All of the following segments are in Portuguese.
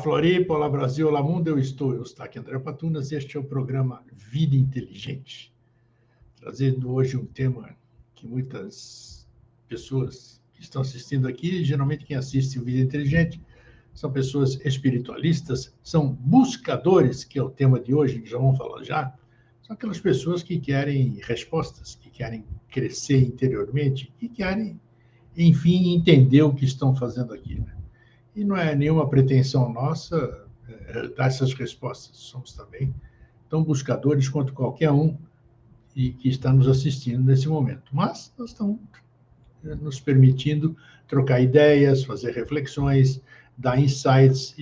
Floripa, olá Brasil, olá mundo, eu estou aqui André Patunas, este é o programa Vida Inteligente, trazendo hoje um tema que muitas pessoas que estão assistindo aqui, geralmente quem assiste o Vida Inteligente, são pessoas espiritualistas, são buscadores, que é o tema de hoje, que já vamos falar já, são aquelas pessoas que querem respostas, que querem crescer interiormente, que querem, enfim, entender o que estão fazendo aqui, né? E não é nenhuma pretensão nossa dar essas respostas. Somos também tão buscadores quanto qualquer um que está nos assistindo nesse momento. Mas nós estamos nos permitindo trocar ideias, fazer reflexões, dar insights,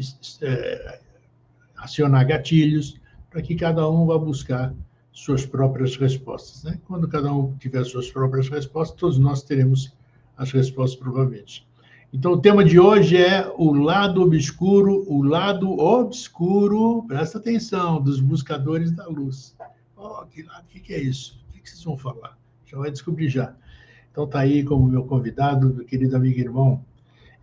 acionar gatilhos, para que cada um vá buscar suas próprias respostas, né? Quando cada um tiver suas próprias respostas, todos nós teremos as respostas provavelmente. Então, o tema de hoje é o lado obscuro, presta atenção, dos buscadores da luz. Oh, que é isso? O que vocês vão falar? Já vai descobrir já. Então, está aí como meu convidado, meu querido amigo e irmão,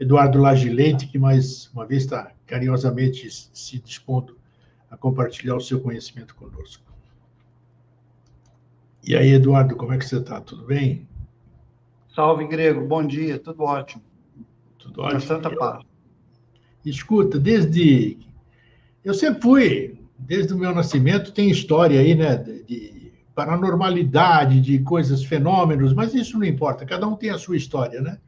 Eduardo Lage Leite, que mais uma vez está carinhosamente se dispondo a compartilhar o seu conhecimento conosco. E aí, Eduardo, como é que você está? Tudo bem? Salve, Grego. Bom dia. Tudo ótimo. Tudo ótimo. Na Santa Paz. Escuta, eu sempre fui, desde o meu nascimento, tem história aí, né, de paranormalidade, de coisas, fenômenos, mas isso não importa, cada um tem a sua história, né?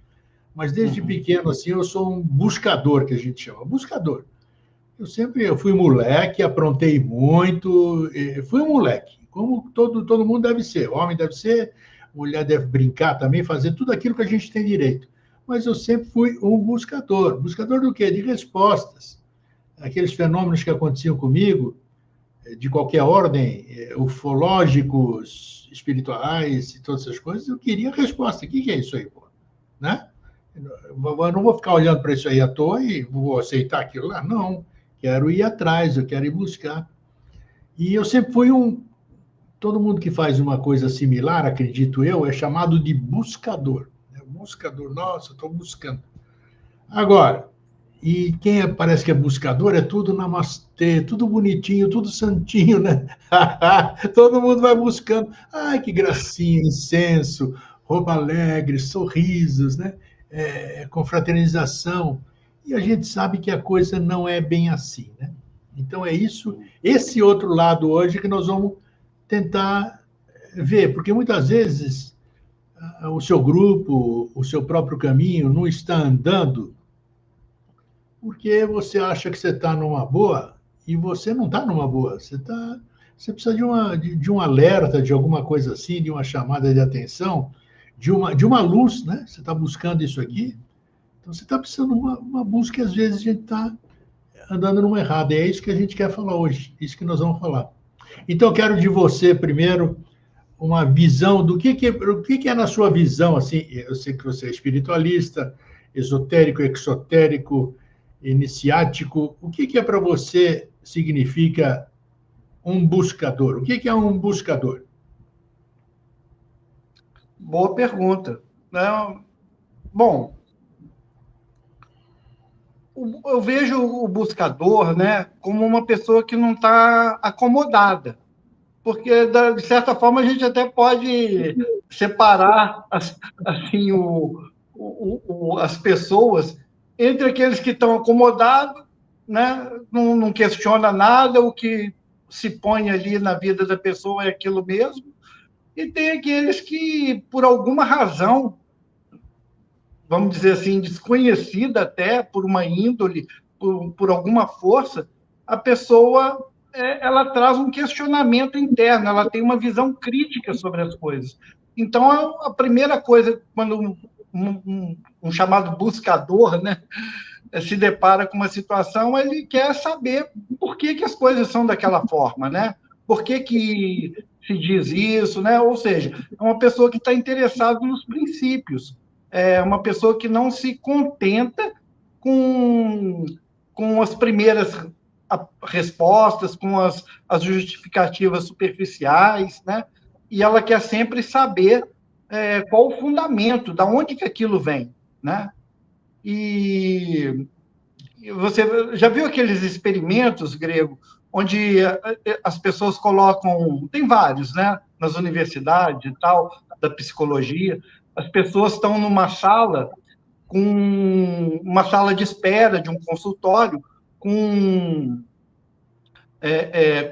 Mas desde pequeno, assim, eu sou um buscador, que a gente chama, buscador. Eu fui moleque, aprontei muito, fui um moleque, como todo mundo deve ser, homem deve ser, mulher deve brincar também, fazer tudo aquilo que a gente tem direito. Mas eu sempre fui um buscador. Buscador do quê? De respostas. Aqueles fenômenos que aconteciam comigo, de qualquer ordem, ufológicos, espirituais e todas essas coisas, eu queria resposta. O que é isso aí, pô? Né? Eu não vou ficar olhando para isso aí à toa e vou aceitar aquilo lá. Não. Quero ir atrás, eu quero ir buscar. E eu sempre fui todo mundo que faz uma coisa similar, acredito eu, é chamado de buscador. Buscador, nossa, estou buscando. Agora, e quem parece que é buscador é tudo namastê, tudo bonitinho, tudo santinho, né? Todo mundo vai buscando. Ai, que gracinha, incenso, roupa alegre, sorrisos, né? Confraternização. E a gente sabe que a coisa não é bem assim, né? Então é isso, esse outro lado hoje que nós vamos tentar ver, porque muitas vezes o seu grupo, o seu próprio caminho não está andando porque você acha que você está numa boa e você não está numa boa. Você precisa de um alerta, de alguma coisa assim, de uma chamada de atenção, de uma luz, né? Você está buscando isso aqui, então você está precisando de uma busca e às vezes a gente está andando numa errada. E é isso que a gente quer falar hoje, isso que nós vamos falar. Então, eu quero de você primeiro uma visão do que é na sua visão, assim, eu sei que você é espiritualista, esotérico, exotérico, iniciático, o que é para você significa um buscador? O que é um buscador? Boa pergunta. Bom, eu vejo o buscador, né, como uma pessoa que não está acomodada. Porque, de certa forma, a gente até pode separar assim, as pessoas entre aqueles que estão acomodados, né? Não questiona nada, o que se põe ali na vida da pessoa é aquilo mesmo, e tem aqueles que, por alguma razão, vamos dizer assim, desconhecida até, por uma índole, por alguma força, a pessoa ela traz um questionamento interno, ela tem uma visão crítica sobre as coisas. Então, a primeira coisa, quando um chamado buscador, né, se depara com uma situação, ele quer saber por que as coisas são daquela forma, né? Por que se diz isso, né? Ou seja, é uma pessoa que está interessada nos princípios, é uma pessoa que não se contenta com as primeiras respostas, com as justificativas superficiais, né? E ela quer sempre saber qual o fundamento, da onde que aquilo vem, né? E você já viu aqueles experimentos, Grego, onde as pessoas colocam, tem vários, né, nas universidades e tal, da psicologia, as pessoas estão numa sala, com uma sala de espera de um consultório, com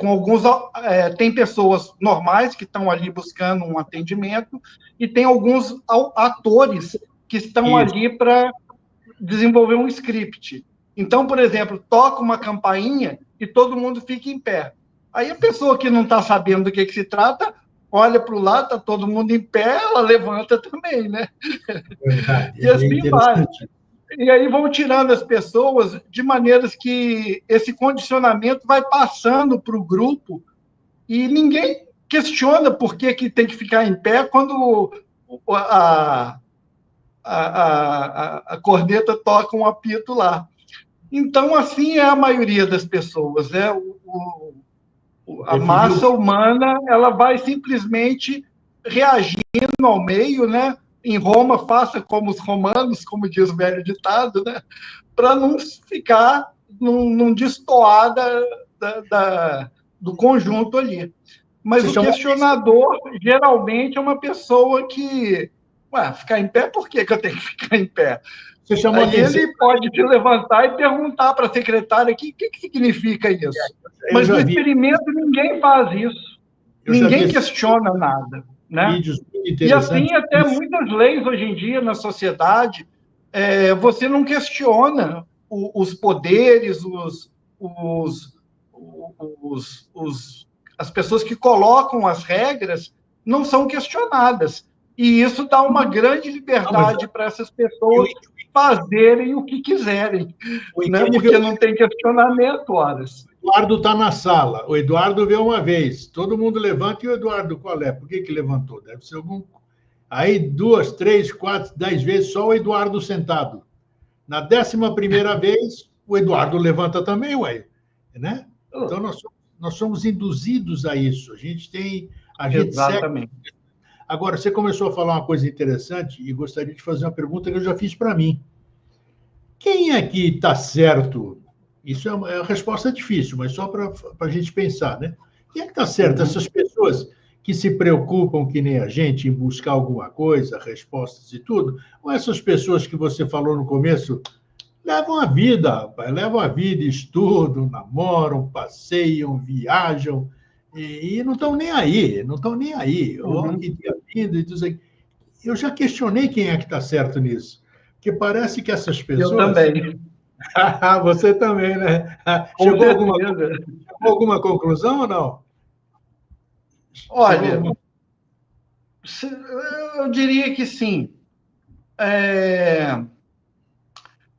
alguns. Tem pessoas normais que estão ali buscando um atendimento, e tem alguns atores que estão Isso. ali para desenvolver um script. Então, por exemplo, toca uma campainha e todo mundo fica em pé. Aí a pessoa que não está sabendo do que se trata, olha para o lado, está todo mundo em pé, ela levanta também, né? Verdade, E é assim vai. interessante. E aí vão tirando as pessoas de maneiras que esse condicionamento vai passando para o grupo e ninguém questiona por que tem que ficar em pé quando a, a corneta toca um apito lá. Então, assim é a maioria das pessoas, né? A Definiu. massa humana, ela vai simplesmente reagindo ao meio, né? Em Roma, faça como os romanos, como diz o velho ditado, né? Para não ficar num destoar do conjunto ali. Mas Você o chamou questionador, geralmente, é uma pessoa que... Ué, ficar em pé, por que eu tenho que ficar em pé? você chamou Aí atenção. ele pode se levantar e perguntar para a secretária o que significa isso. Eu Mas no já vi, experimento ninguém faz isso. eu já vi Ninguém esses questiona nada, né? vídeos muito E interessantes. assim, até muitas leis hoje em dia na sociedade, você não questiona os poderes, as pessoas que colocam as regras não são questionadas. E isso dá uma grande Não, mas liberdade para essas e o, pessoas fazerem o que quiserem, o né? incrível Porque é não tem questionamento, horas. que o Eduardo está na sala. O Eduardo vê uma vez. Todo mundo levanta e o Eduardo, qual é? Por que levantou? Deve ser algum. Aí, 2, 3, 4, 10 vezes, só o Eduardo sentado. Na 11ª vez, o Eduardo levanta também, ué. Né? Então, nós somos induzidos a isso. A gente segue. Exatamente. Agora, você começou a falar uma coisa interessante e gostaria de fazer uma pergunta que eu já fiz para mim. Quem é que está certo? Isso é uma resposta difícil, mas só para a gente pensar, né? Quem é que está certo? Essas pessoas que se preocupam, que nem a gente, em buscar alguma coisa, respostas e tudo, ou essas pessoas que você falou no começo, levam a vida, rapaz, levam a vida, estudam, namoram, passeiam, viajam, e não estão nem aí, não estão nem aí. Oh, que dia lindo, e tudo isso aqui. Eu já questionei quem é que está certo nisso, porque parece que essas Eu pessoas. também, Você também, né? com Chegou certeza. a alguma conclusão ou não? Chegou a Olha, alguma. eu diria que sim.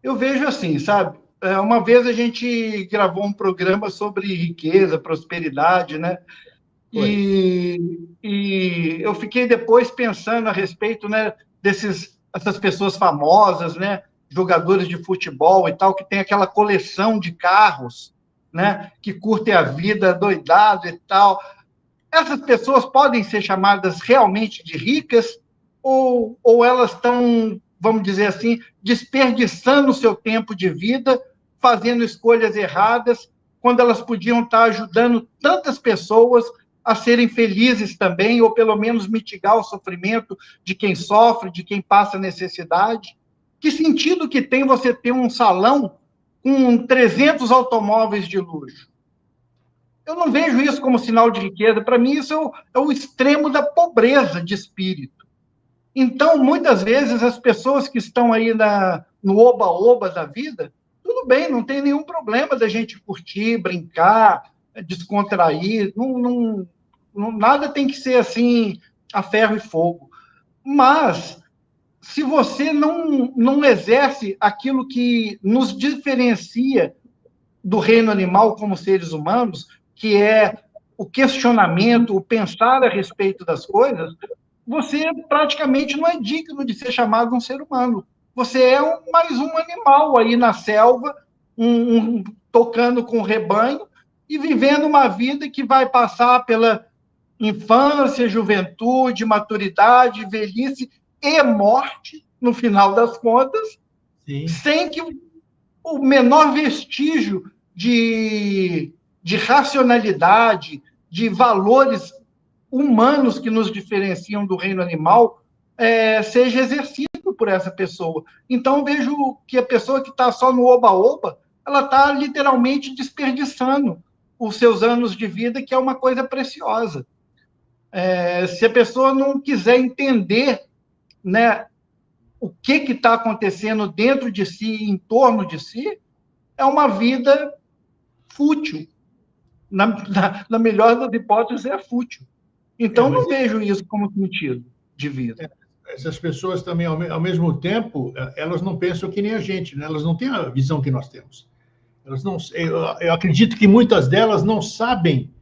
Eu vejo assim, sabe? Uma vez a gente gravou um programa sobre riqueza, prosperidade, né? Foi. E eu fiquei depois pensando a respeito, né, essas pessoas famosas, né, jogadores de futebol e tal, que tem aquela coleção de carros, né, que curtem a vida doidado e tal. Essas pessoas podem ser chamadas realmente de ricas ou elas estão, vamos dizer assim, desperdiçando o seu tempo de vida, fazendo escolhas erradas, quando elas podiam estar ajudando tantas pessoas a serem felizes também, ou pelo menos mitigar o sofrimento de quem sofre, de quem passa necessidade? Que sentido que tem você ter um salão com 300 automóveis de luxo? Eu não vejo isso como sinal de riqueza. Para mim, isso é o extremo da pobreza de espírito. Então, muitas vezes, as pessoas que estão aí no oba-oba da vida, tudo bem, não tem nenhum problema da gente curtir, brincar, descontrair. Nada tem que ser assim, a ferro e fogo. Mas, se você não exerce aquilo que nos diferencia do reino animal como seres humanos, que é o questionamento, o pensar a respeito das coisas, você praticamente não é digno de ser chamado um ser humano. Você é mais um animal aí na selva, tocando com o rebanho e vivendo uma vida que vai passar pela infância, juventude, maturidade, velhice e morte, no final das contas, Sim. sem que o menor vestígio de racionalidade, de valores humanos que nos diferenciam do reino animal, seja exercido por essa pessoa. Então, eu vejo que a pessoa que está só no oba-oba, ela está literalmente desperdiçando os seus anos de vida, que é uma coisa preciosa. Se a pessoa não quiser entender, né, o que está acontecendo dentro de si, em torno de si, é uma vida fútil. Na melhor das hipóteses, é fútil. Então, não vejo isso como sentido de vida. Essas pessoas também, ao mesmo tempo, elas não pensam que nem a gente, né? Elas não têm a visão que nós temos. Elas não, eu acredito que muitas delas não sabem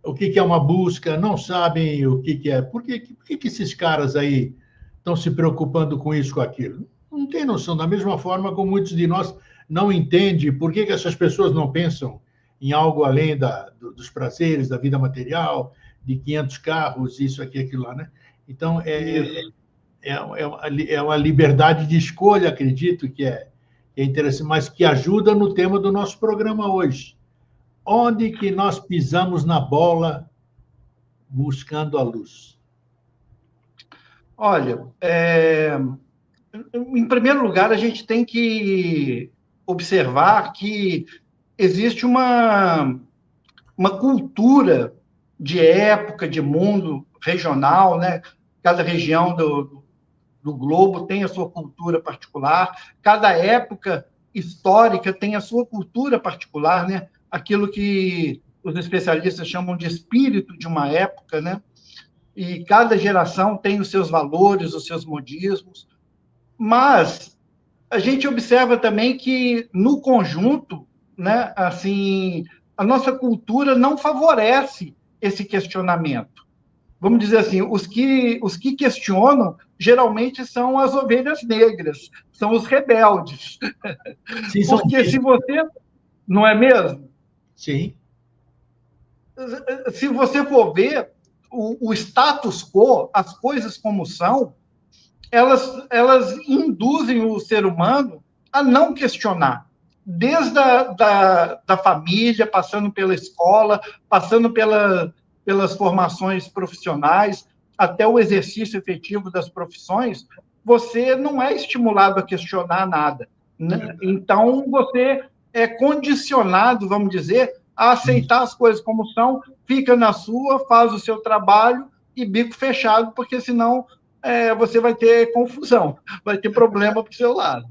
o que é uma busca, não sabem o que é. Por que esses caras aí estão se preocupando com isso, com aquilo? Não tem noção. Da mesma forma como muitos de nós não entendem por que essas pessoas não pensam em algo além dos prazeres, da vida material, de 500 carros, isso aqui, aquilo lá, né? Então, é uma liberdade de escolha, acredito que é interessante, mas que ajuda no tema do nosso programa hoje. Onde que nós pisamos na bola buscando a luz? Olha, em primeiro lugar, a gente tem que observar que existe uma cultura de época, de mundo regional, né? Cada região do globo tem a sua cultura particular, cada época histórica tem a sua cultura particular, né? Aquilo que os especialistas chamam de espírito de uma época, né? E cada geração tem os seus valores, os seus modismos, mas a gente observa também que, no conjunto, né, assim, a nossa cultura não favorece esse questionamento. Vamos dizer assim, os que questionam geralmente são as ovelhas negras, são os rebeldes. Sim, são Porque mesmo. se você... Não é mesmo? Sim. Se você for ver o status quo, as coisas como são, elas induzem o ser humano a não questionar. Desde da família, passando pela escola, passando pelas formações profissionais, até o exercício efetivo das profissões, você não é estimulado a questionar nada, né? Então, você é condicionado, vamos dizer, a aceitar as coisas como são, fica na sua, faz o seu trabalho e bico fechado, porque senão você vai ter confusão, vai ter problema para o seu lado.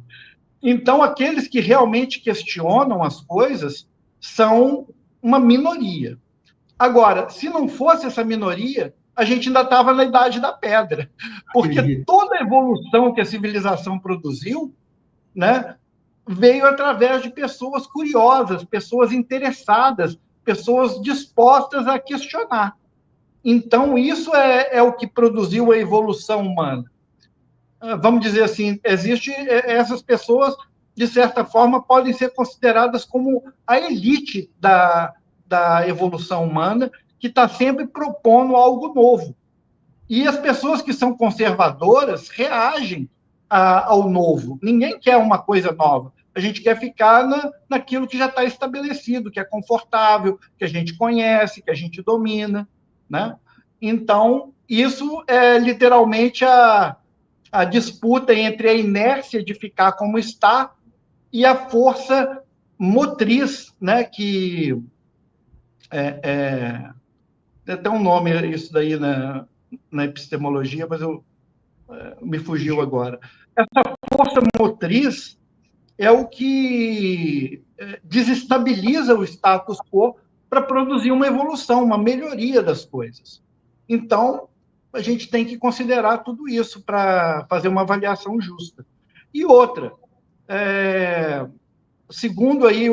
Então, aqueles que realmente questionam as coisas são uma minoria. Agora, se não fosse essa minoria, a gente ainda estava na Idade da Pedra, porque toda a evolução que a civilização produziu, né, veio através de pessoas curiosas, pessoas interessadas, pessoas dispostas a questionar. Então, isso é o que produziu a evolução humana. Vamos dizer assim, essas pessoas, de certa forma, podem ser consideradas como a elite da evolução humana, que está sempre propondo algo novo. E as pessoas que são conservadoras reagem ao novo. Ninguém quer uma coisa nova. A gente quer ficar naquilo que já está estabelecido, que é confortável, que a gente conhece, que a gente domina, né? Então, isso é literalmente a disputa entre a inércia de ficar como está e a força motriz, né? Que tem até um nome isso daí na epistemologia, mas me fugiu agora. Essa força motriz é o que desestabiliza o status quo para produzir uma evolução, uma melhoria das coisas. Então, a gente tem que considerar tudo isso para fazer uma avaliação justa. E outra, segundo aí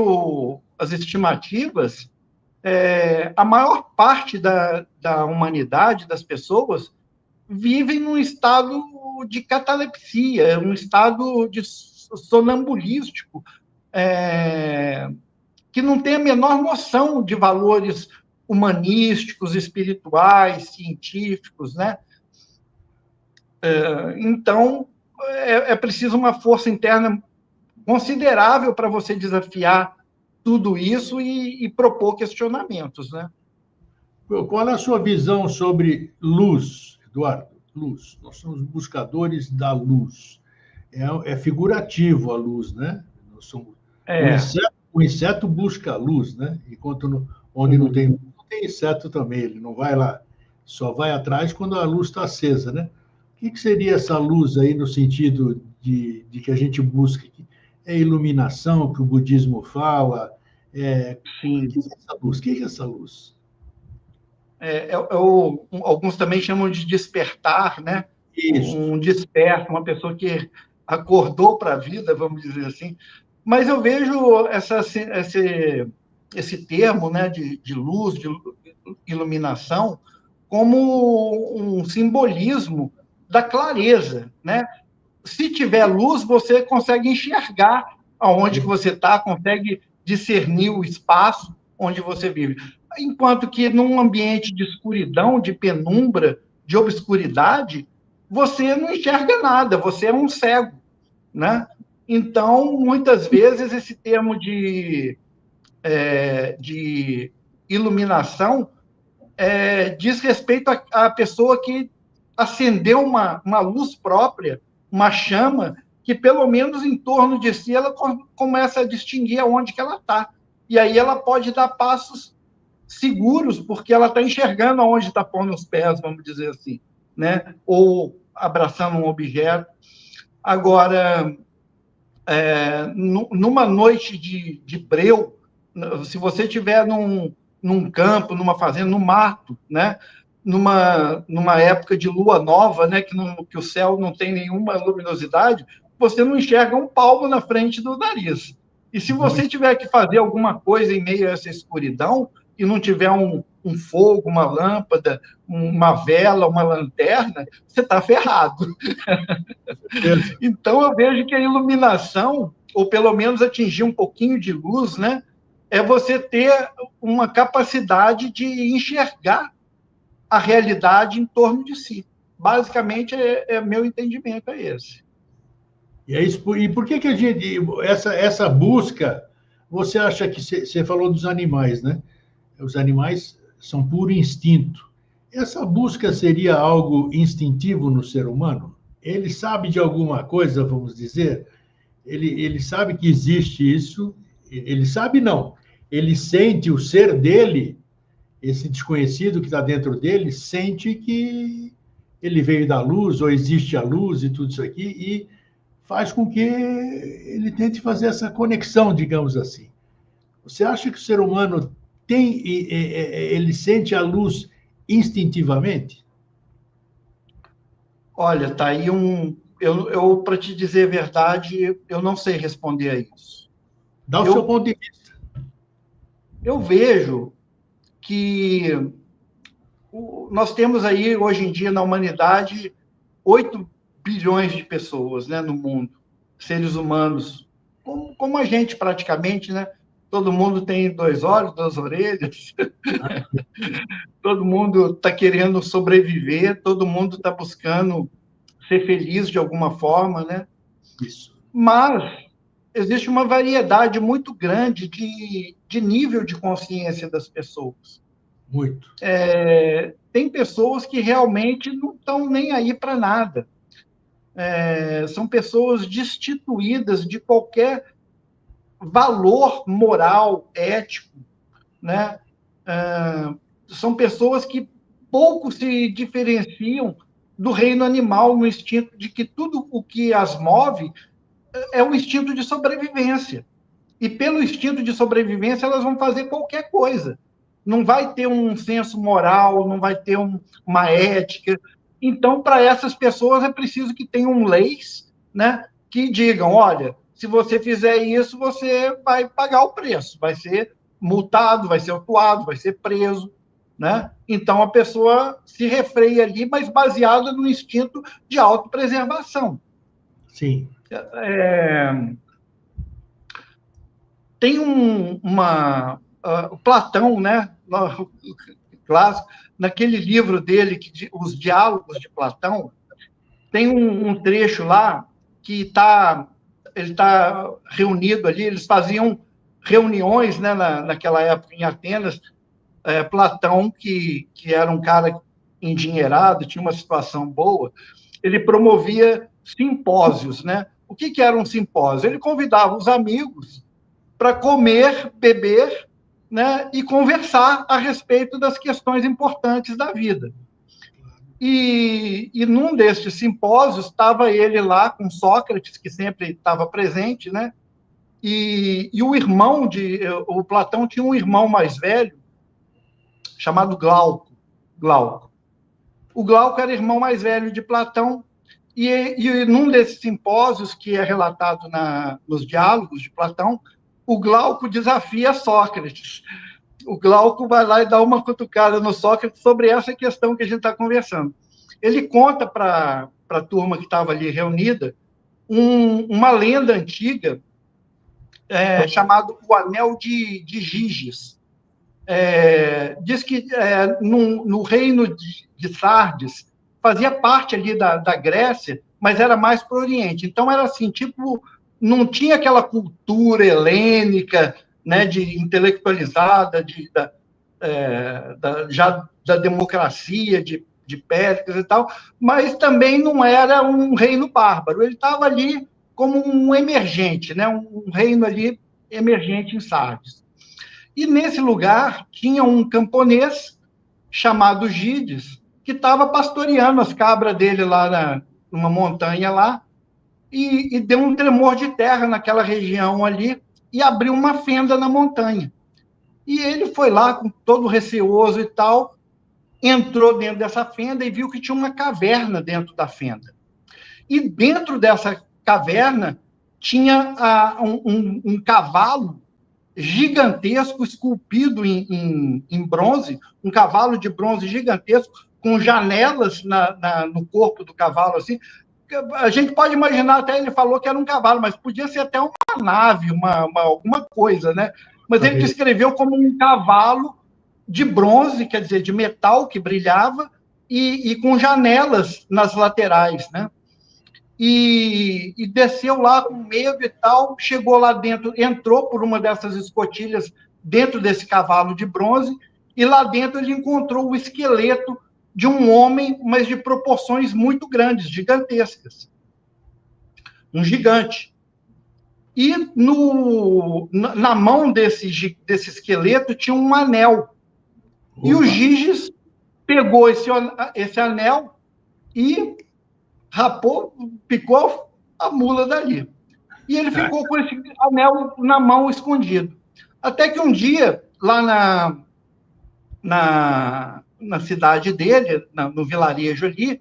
as estimativas, a maior parte da humanidade, das pessoas, vivem num estado de catalepsia, um estado de sonambulístico, que não tem a menor noção de valores humanísticos, espirituais, científicos, né? Então, é preciso uma força interna considerável para você desafiar tudo isso e propor questionamentos, né? Qual é a sua visão sobre luz, Eduardo? Luz. Nós somos buscadores da luz. É figurativo a luz, né? Nós somos, É, o inseto busca a luz, né? Enquanto onde não tem luz, não tem inseto também. Ele não vai lá, só vai atrás quando a luz está acesa, né? O que seria essa luz aí no sentido de que a gente busca? É iluminação que o budismo fala? O sim. que é essa luz? O que é essa luz? Alguns também chamam de despertar, né? Isso. Um desperto, uma pessoa que acordou para a vida, vamos dizer assim. Mas eu vejo esse termo, né, de luz, de iluminação, como um simbolismo da clareza, né? Se tiver luz, você consegue enxergar aonde que você está, consegue discernir o espaço onde você vive. Enquanto que num ambiente de escuridão, de penumbra, de obscuridade, você não enxerga nada, você é um cego, né? Então, muitas vezes, esse termo de iluminação diz respeito à pessoa que acendeu uma luz própria, uma chama, que pelo menos em torno de si ela começa a distinguir aonde que ela está. E aí ela pode dar passos seguros, porque ela está enxergando aonde está pondo os pés, vamos dizer assim, né? Ou abraçando um objeto. Agora, numa noite de breu, se você estiver num campo, numa fazenda, no mato, né? Numa época de lua nova, né? Que o céu não tem nenhuma luminosidade, você não enxerga um palmo na frente do nariz. E se você tiver que fazer alguma coisa em meio a essa escuridão e não tiver um fogo, uma lâmpada, uma vela, uma lanterna, você está ferrado. Então, eu vejo que a iluminação, ou pelo menos atingir um pouquinho de luz, né, é você ter uma capacidade de enxergar a realidade em torno de si. Basicamente, meu entendimento é esse. E por que a gente, essa busca, você acha que você falou dos animais, né? Os animais são puro instinto. Essa busca seria algo instintivo no ser humano? Ele sabe de alguma coisa, vamos dizer? Ele sabe que existe isso? Ele sabe não. Ele sente o ser dele, esse desconhecido que está dentro dele, sente que ele veio da luz, ou existe a luz e tudo isso aqui, e faz com que ele tente fazer essa conexão, digamos assim. Você acha que o ser humano ele sente a luz instintivamente? Olha, tá aí eu para te dizer a verdade, eu não sei responder a isso. Dá o seu Eu, ponto de vista. eu vejo que nós temos aí, hoje em dia, na humanidade, 8 bilhões de pessoas, né, no mundo, seres humanos, como a gente praticamente, né? Todo mundo tem 2 olhos, 2 orelhas, todo mundo está querendo sobreviver, todo mundo está buscando ser feliz de alguma forma, né? Isso. Mas existe uma variedade muito grande de nível de consciência das pessoas. Muito. Tem pessoas que realmente não estão nem aí para nada. São pessoas destituídas de qualquer valor moral, ético, né? São pessoas que pouco se diferenciam do reino animal no instinto de que tudo o que as move é um instinto de sobrevivência. E pelo instinto de sobrevivência, elas vão fazer qualquer coisa. Não vai ter um senso moral, não vai ter uma ética. Então, para essas pessoas, é preciso que tenham leis, né, que digam: olha, se você fizer isso, você vai pagar o preço, vai ser multado, vai ser autuado, vai ser preso. Né? Então, a pessoa se refreia ali, mas baseada no instinto de autopreservação. Sim. Tem Platão, né, clássico, naquele livro dele, Os Diálogos de Platão, tem um trecho lá que está reunido ali, eles faziam reuniões, né, naquela época em Atenas. Platão, que era um cara endinheirado, tinha uma situação boa, ele promovia simpósios, né? O que era um simpósio? Ele convidava os amigos para comer, beber, né, e conversar a respeito das questões importantes da vida. E num destes simpósios estava ele lá com Sócrates, que sempre estava presente, né? E o Platão tinha um irmão mais velho chamado Glauco. O Glauco era irmão mais velho de Platão, e num desses simpósios, que é relatado nos diálogos de Platão, o Glauco desafia Sócrates. O Glauco vai lá e dá uma cutucada no Sócrates sobre essa questão que a gente está conversando. Ele conta para a turma que estava ali reunida uma lenda antiga chamada o Anel de Giges. Diz que no reino de Sardes fazia parte ali da Grécia, mas era mais para o Oriente. Então era assim, tipo, não tinha aquela cultura helênica, né, de intelectualizada, já da democracia, de Péricles e tal, mas também não era um reino bárbaro. Ele estava ali como um emergente, né, um reino ali emergente em Sardes. E nesse lugar tinha um camponês chamado Gides, que estava pastoreando as cabras dele lá numa montanha lá, e deu um tremor de terra naquela região ali, e abriu uma fenda na montanha. E ele foi lá, com todo receoso e tal, entrou dentro dessa fenda e viu que tinha uma caverna dentro da fenda. E dentro dessa caverna tinha um cavalo gigantesco, esculpido em bronze, um cavalo de bronze gigantesco, com janelas no corpo do cavalo, assim. A gente pode imaginar, até ele falou que era um cavalo, mas podia ser até uma nave, alguma coisa, né? Mas ele descreveu como um cavalo de bronze, quer dizer, de metal que brilhava, e com janelas nas laterais, né? E desceu lá com medo e tal, chegou lá dentro, entrou por uma dessas escotilhas dentro desse cavalo de bronze, e lá dentro ele encontrou o esqueleto de um homem, mas de proporções muito grandes, gigantescas. Um gigante. E na mão desse esqueleto tinha um anel. Opa. E o Giges pegou esse anel e rapou, picou a mula dali. E ele ficou com esse anel na mão escondido. Até que um dia, lá na cidade dele, no vilarejo ali,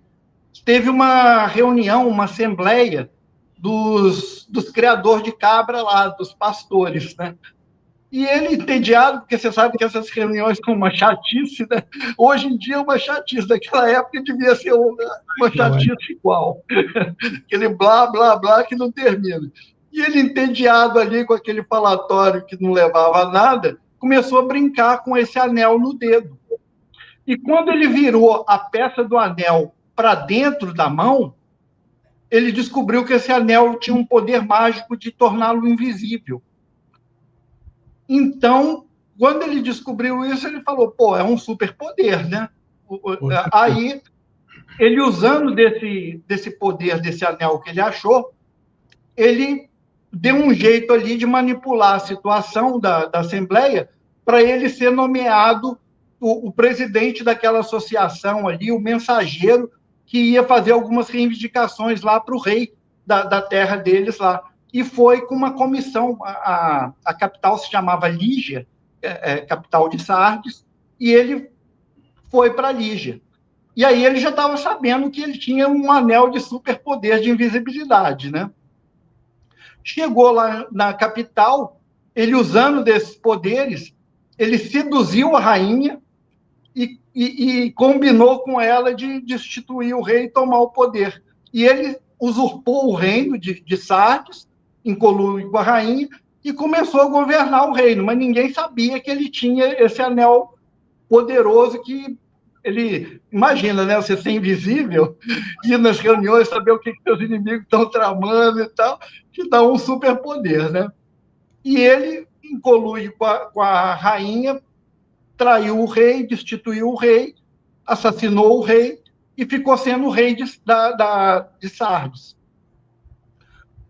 teve uma reunião, uma assembleia dos criadores de cabra lá, dos pastores, né? E ele, entediado, porque você sabe que essas reuniões são uma chatice, né? Hoje em dia é uma chatice, naquela época devia ser uma chatice igual. Aquele blá, blá, blá que não termina. E ele, entediado ali com aquele falatório que não levava a nada, começou a brincar com esse anel no dedo. E quando ele virou a peça do anel para dentro da mão, ele descobriu que esse anel tinha um poder mágico de torná-lo invisível. Então, quando ele descobriu isso, ele falou, pô, é um superpoder, né? Aí, ele usando desse poder, desse anel que ele achou, ele deu um jeito ali de manipular a situação da Assembleia para ele ser nomeado o presidente daquela associação ali, o mensageiro que ia fazer algumas reivindicações lá para o rei da terra deles lá. E foi com uma comissão, a capital se chamava Lígia, capital de Sardes, e ele foi para Lígia. E aí ele já estava sabendo que ele tinha um anel de superpoder de invisibilidade, né? Chegou lá na capital, ele usando desses poderes, ele seduziu a rainha e combinou com ela de destituir o rei e tomar o poder. E ele usurpou o reino de Sardes, em conluio com a rainha, e começou a governar o reino, mas ninguém sabia que ele tinha esse anel poderoso que ele... Imagina, né? Você ser invisível, ir nas reuniões, saber o que seus inimigos estão tramando e tal. te dá um superpoder, né? E ele, em colúdio com a rainha, traiu o rei, destituiu o rei, assassinou o rei e ficou sendo o rei de Sardes.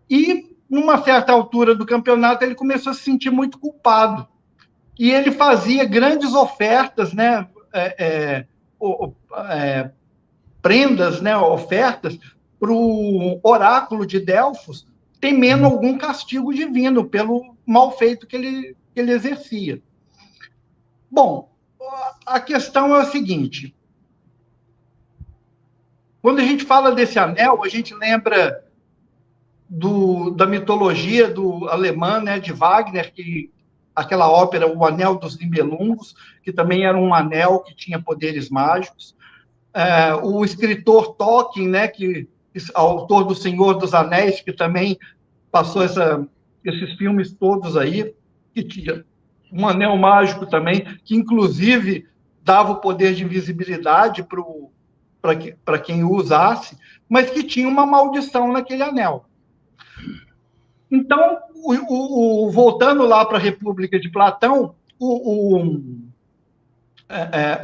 E, numa certa altura do campeonato, ele começou a se sentir muito culpado. E ele fazia grandes ofertas, né? Prendas, né? Ofertas para o oráculo de Delfos, temendo algum castigo divino pelo mal feito que ele exercia. Bom, a questão é a seguinte: quando a gente fala desse anel, a gente lembra da mitologia do alemã, né, de Wagner, aquela ópera O Anel dos Nibelungos, que também era um anel que tinha poderes mágicos. O escritor Tolkien, né, autor do Senhor dos Anéis, que também passou esses filmes todos aí, que tinha um anel mágico também, que inclusive dava o poder de invisibilidade para quem o usasse, mas que tinha uma maldição naquele anel. Então, voltando lá para a República de Platão, o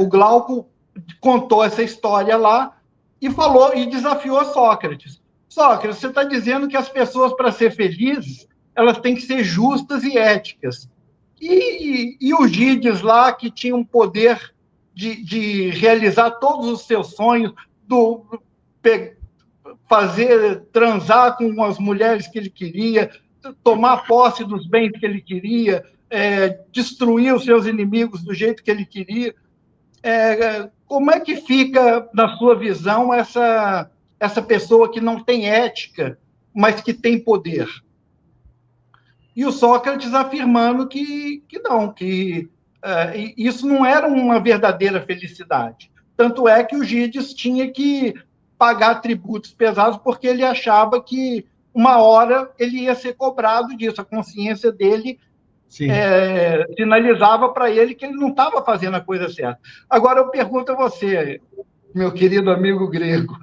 Glauco contou essa história lá e falou e desafiou Sócrates. Sócrates, você está dizendo que as pessoas, para ser felizes, elas têm que ser justas e éticas. E o Gides lá, que tinha um poder de realizar todos os seus sonhos, transar com as mulheres que ele queria, tomar posse dos bens que ele queria, destruir os seus inimigos do jeito que ele queria. Como é que fica, na sua visão, essa pessoa que não tem ética, mas que tem poder? E o Sócrates afirmando que não, que isso não era uma verdadeira felicidade. Tanto é que o Gides tinha que pagar tributos pesados porque ele achava que uma hora ele ia ser cobrado disso. A consciência dele sinalizava para ele que ele não estava fazendo a coisa certa. Agora eu pergunto a você, meu querido amigo grego,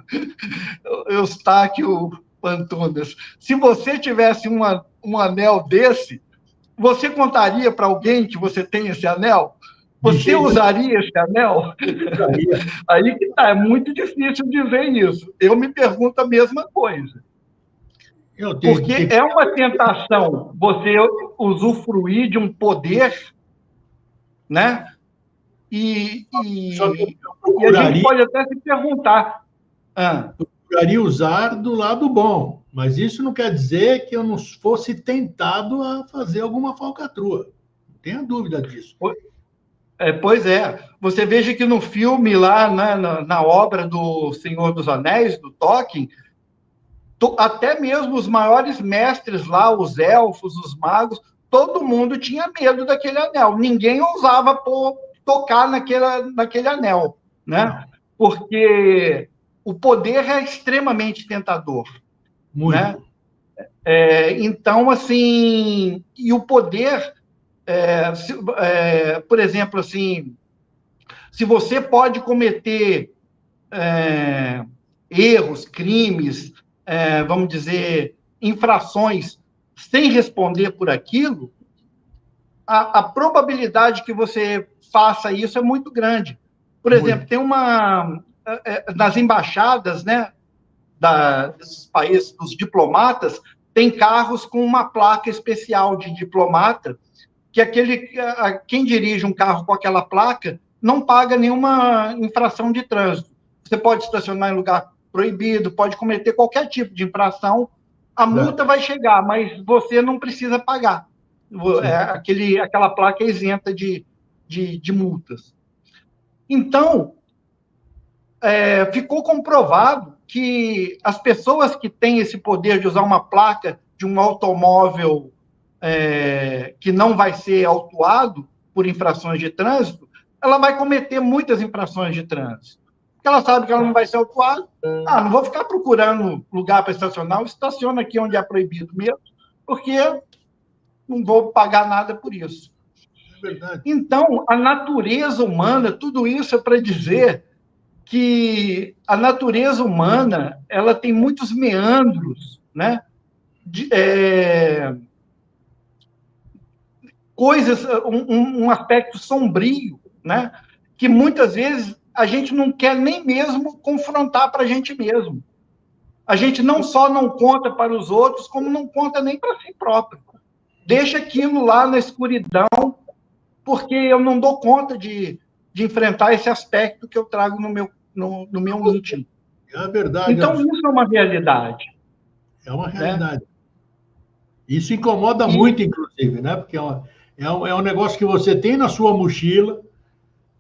Eustáquio Pantunas, se você tivesse um anel desse, você contaria para alguém que você tem esse anel? Você usaria esse anel? Aí que tá, é muito difícil dizer isso. Eu me pergunto a mesma coisa. Porque é uma tentação você usufruir de um poder, né? E a gente pode até se perguntar. Eu procuraria usar do lado bom, mas isso não quer dizer que eu não fosse tentado a fazer alguma falcatrua. Não tenha dúvida disso. Pois é. Você veja que no filme lá, né, na obra do Senhor dos Anéis, do Tolkien, até mesmo os maiores mestres lá, os elfos, os magos, todo mundo tinha medo daquele anel. Ninguém ousava tocar naquele anel, né? Porque o poder é extremamente tentador. Muito. Né? Então, assim, e o poder, por exemplo, assim, se você pode cometer erros, crimes, vamos dizer, infrações, sem responder por aquilo, a probabilidade que você faça isso é muito grande. Por exemplo, tem nas embaixadas, né, desses países, dos diplomatas, tem carros com uma placa especial de diplomata, que quem dirige um carro com aquela placa não paga nenhuma infração de trânsito. Você pode estacionar em lugar proibido, pode cometer qualquer tipo de infração, a multa vai chegar, mas você não precisa pagar. Aquela placa é isenta de multas. Então, ficou comprovado que as pessoas que têm esse poder de usar uma placa de um automóvel que não vai ser autuado por infrações de trânsito, ela vai cometer muitas infrações de trânsito. Porque ela sabe que ela não vai ser autuada. Não vou ficar procurando lugar para estacionar, eu estaciono aqui onde é proibido mesmo, porque não vou pagar nada por isso. É verdade. Então, a natureza humana, tudo isso é para dizer que a natureza humana ela tem muitos meandros, né? coisas, um aspecto sombrio, né? Que muitas vezes a gente não quer nem mesmo confrontar para a gente mesmo. A gente não só não conta para os outros, como não conta nem para si próprio. Deixa aquilo lá na escuridão, porque eu não dou conta de enfrentar esse aspecto que eu trago no meu íntimo. É verdade. Então, isso é uma realidade. É uma Né? realidade. Isso incomoda muito, inclusive, né? Porque é um negócio que você tem na sua mochila,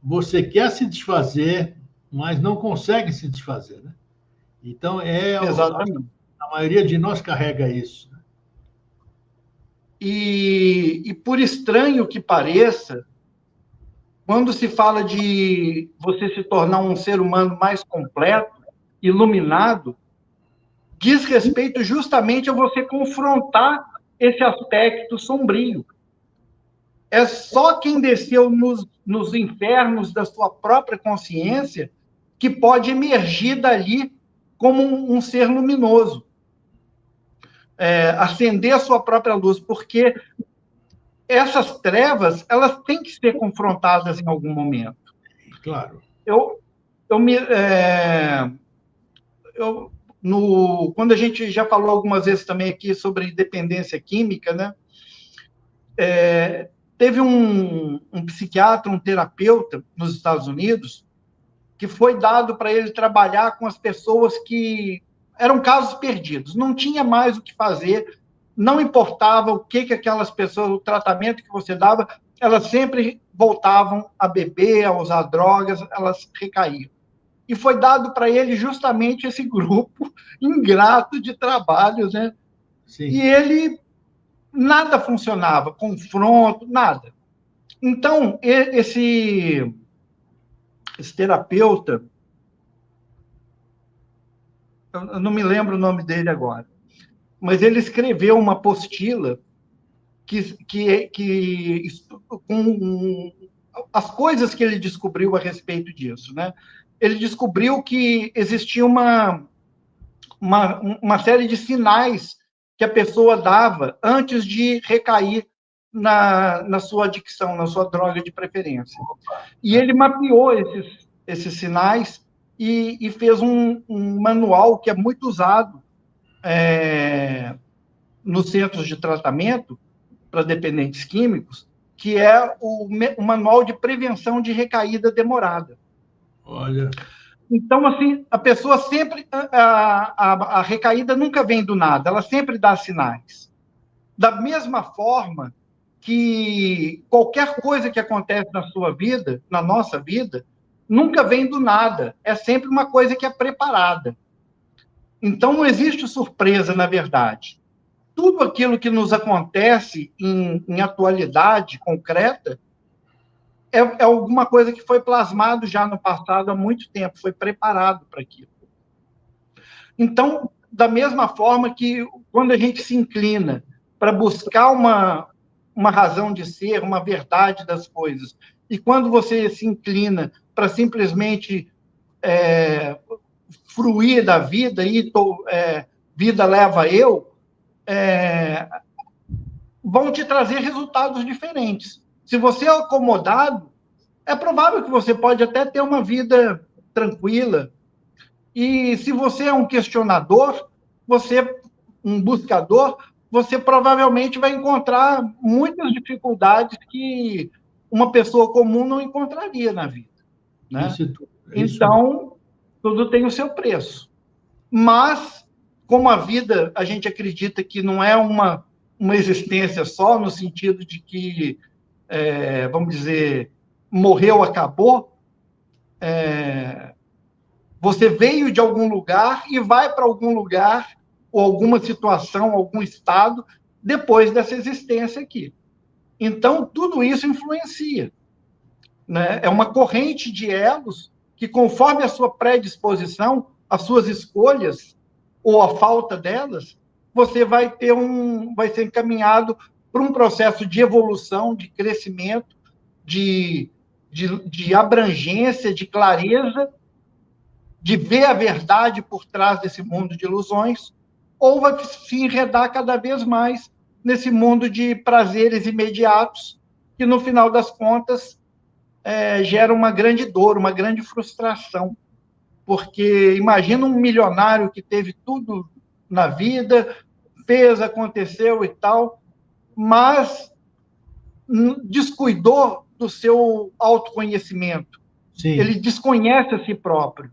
você quer se desfazer, mas não consegue se desfazer, né? Então, Exatamente. a maioria de nós carrega isso. E por estranho que pareça, quando se fala de você se tornar um ser humano mais completo, iluminado, diz respeito justamente a você confrontar esse aspecto sombrio. É só quem desceu nos infernos da sua própria consciência que pode emergir dali como um ser luminoso. Acender a sua própria luz, porque essas trevas, elas têm que ser confrontadas em algum momento. Claro. Quando a gente já falou algumas vezes também aqui sobre dependência química, né? Teve um psiquiatra, um terapeuta nos Estados Unidos, que foi dado para ele trabalhar com as pessoas que eram casos perdidos, não tinha mais o que fazer, não importava o que aquelas pessoas, o tratamento que você dava, elas sempre voltavam a beber, a usar drogas, elas recaíam. E foi dado para ele justamente esse grupo ingrato de trabalhos, né? Sim. E ele nada funcionava, confronto, nada. Então, esse terapeuta, eu não me lembro o nome dele agora, mas ele escreveu uma apostila com as coisas que ele descobriu a respeito disso, né? Ele descobriu que existia uma série de sinais que a pessoa dava antes de recair na sua adicção, na sua droga de preferência. E ele mapeou esses sinais e fez um manual que é muito usado nos centros de tratamento para dependentes químicos, que é o manual de prevenção de recaída demorada. Olha. Então, assim, a pessoa sempre... A recaída nunca vem do nada, ela sempre dá sinais. Da mesma forma que qualquer coisa que acontece na sua vida, na nossa vida, nunca vem do nada. É sempre uma coisa que é preparada. Então, não existe surpresa, na verdade. Tudo aquilo que nos acontece em atualidade concreta é alguma coisa que foi plasmado já no passado há muito tempo, foi preparado para aquilo. Então, da mesma forma que quando a gente se inclina para buscar uma razão de ser, uma verdade das coisas, e quando você se inclina para simplesmente fruir da vida, vida leva eu, vão te trazer resultados diferentes. Se você é acomodado, é provável que você pode até ter uma vida tranquila. E se você é um questionador, um buscador, você provavelmente vai encontrar muitas dificuldades que uma pessoa comum não encontraria na vida. Né? Então, tudo tem o seu preço. Mas, como a vida, a gente acredita que não é uma existência só, no sentido de que, vamos dizer, morreu, acabou, você veio de algum lugar e vai para algum lugar, ou alguma situação, algum estado, depois dessa existência aqui. Então, tudo isso influencia. Né? É uma corrente de elos que, conforme a sua predisposição, as suas escolhas, ou a falta delas, você vai ser encaminhado para um processo de evolução, de crescimento, de abrangência, de clareza, de ver a verdade por trás desse mundo de ilusões, ou vai se enredar cada vez mais nesse mundo de prazeres imediatos, que, no final das contas, gera uma grande dor, uma grande frustração. Porque imagina um milionário que teve tudo na vida, fez, aconteceu e tal, mas descuidou do seu autoconhecimento. Sim. Ele desconhece a si próprio.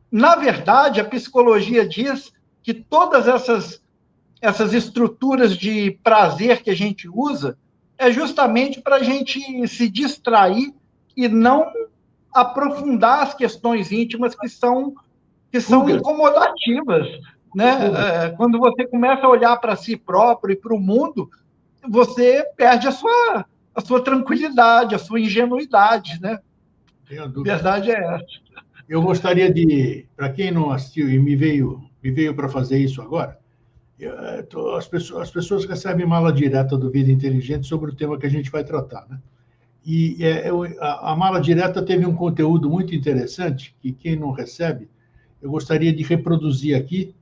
Na verdade, a psicologia diz que todas essas estruturas de prazer que a gente usa é justamente para a gente se distrair e não aprofundar as questões íntimas que são incomodativas, né? Quando você começa a olhar para si próprio e para o mundo, você perde a sua tranquilidade, a sua ingenuidade, né? Tenho dúvida. A verdade é essa. Eu gostaria de, para quem não assistiu e me veio para fazer isso agora, as pessoas recebem mala direta do Vida Inteligente sobre o tema que a gente vai tratar, né? E a mala direta teve um conteúdo muito interessante que quem não recebe, eu gostaria de reproduzir aqui